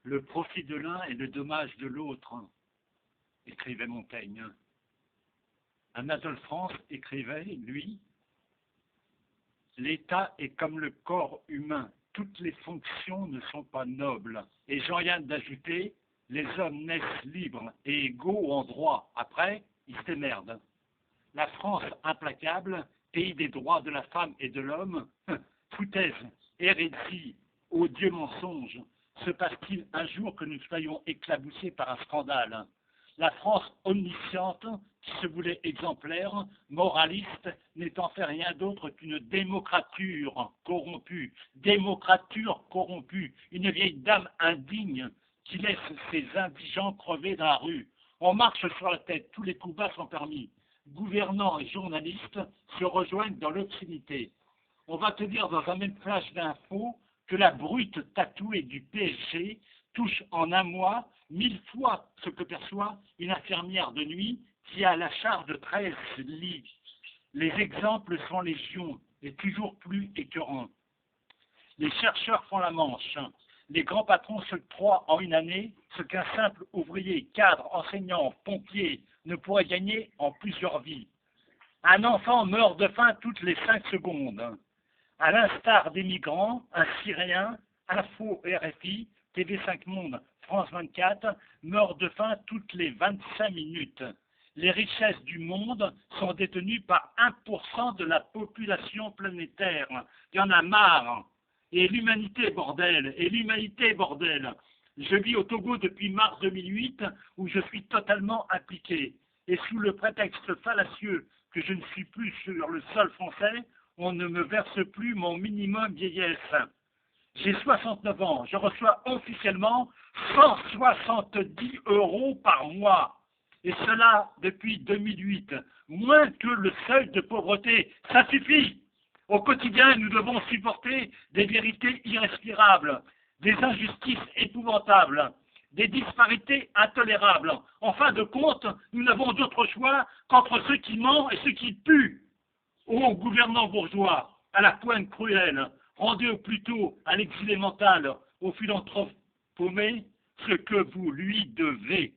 Le profit de l'un et le dommage de l'autre, écrivait Montaigne. Anatole France écrivait, lui, l'État est comme le corps humain, toutes les fonctions ne sont pas nobles. Et Jean-Yann d'ajouter, les hommes naissent libres et égaux en droit. Après, ils se démerdent. La France implacable, pays des droits de la femme et de l'homme, foutaise, hérésie, odieux mensonge, se passe-t-il un jour que nous soyons éclaboussés par un scandale? La France omnisciente, qui se voulait exemplaire, moraliste, n'étant fait rien d'autre qu'une démocrature corrompue, une vieille dame indigne qui laisse ses indigents crever dans la rue. On marche sur la tête, tous les coups bas sont permis. Gouvernants et journalistes se rejoignent dans l'obscénité. On va te dire dans un même flash d'infos que la brute tatouée du PSG touche en un mois 1000 fois ce que perçoit une infirmière de nuit qui a la charge de 13 lits. Les exemples sont légion et toujours plus écœurants. Les chercheurs font la manche. Les grands patrons se croient en une année ce qu'un simple ouvrier, cadre, enseignant, pompier ne pourrait gagner en plusieurs vies. Un enfant meurt de faim toutes les 5 secondes. À l'instar des migrants, un Syrien, Info RFI, TV5 Monde, France 24, meurt de faim toutes les 25 minutes. Les richesses du monde sont détenues par 1% de la population planétaire. Il y en a marre. Et l'humanité, bordel, Je vis au Togo depuis mars 2008, où je suis totalement impliqué. Et sous le prétexte fallacieux que je ne suis plus sur le sol français, on ne me verse plus mon minimum vieillesse. J'ai 69 ans, je reçois officiellement 170 € par mois. Et cela depuis 2008, moins que le seuil de pauvreté. Ça suffit! Au quotidien, nous devons supporter des vérités irrespirables, des injustices épouvantables, des disparités intolérables. En fin de compte, nous n'avons d'autre choix qu'entre ceux qui mentent et ceux qui puent. Ô gouvernants bourgeois, à la pointe cruelle, rendez plutôt à l'exilé mental, au philanthrope paumé, ce que vous lui devez.